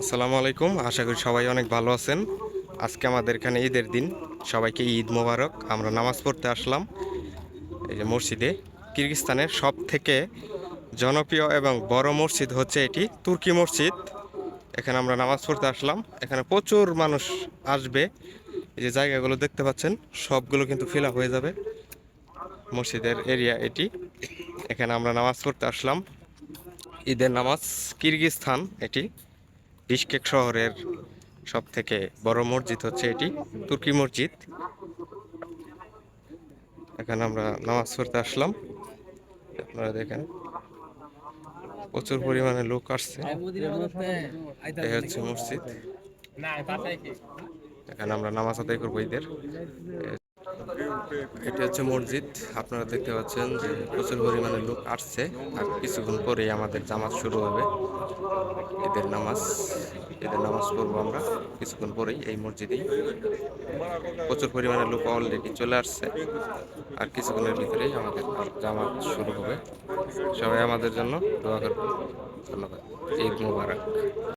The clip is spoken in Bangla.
আসসালামু আলাইকুম। আশা করি সবাই অনেক ভালো আছেন। আজকে আমাদের এখানে ঈদের দিন। সবাইকে ঈদ মোবারক। আমরা নামাজ পড়তে আসলাম এই যে মসজিদে। কিরগিজস্তানের সব থেকে জনপ্রিয় এবং বড় মসজিদ হচ্ছে এটি তুর্কি মসজিদ। এখানে আমরা নামাজ পড়তে আসলাম। এখানে প্রচুর মানুষ আসবে। এই যে জায়গাগুলো দেখতে পাচ্ছেন সবগুলো কিন্তু ফিল আপ হয়ে যাবে। মসজিদের এরিয়া এটি। এখানে আমরা নামাজ পড়তে আসলাম। ঈদের নামাজ। কিরগিজস্তান এটি বিশকেক শহরের সব থেকে বড় মসজিদ হচ্ছে এটি তুর্কি মসজিদ। এখানে আমরা নামাজ পড়তে আসলাম। আপনারা দেখেন প্রচুর পরিমাণে লোক আসছে। এই হচ্ছে মসজিদ। এখানে আমরা নামাজ আদায় করবো ঈদের। এটি হচ্ছে মসজিদ। আপনারা দেখতে পাচ্ছেন যে প্রচুর পরিমাণে লোক আসছে। আর কিছুক্ষণ পরেই আমাদের জামাত শুরু হবে। ঈদের নামাজ ঈদের নামাজ পড়বো আমরা কিছুক্ষণ পরেই এই মসজিদেই। প্রচুর পরিমাণে লোক অলরেডি চলে আসছে। আর কিছুক্ষণের ভিতরেই আমাদের জামাত শুরু হবে। সবাই আমাদের জন্য দোয়া করবেন। ধন্যবাদ। ঈদ মোবারক।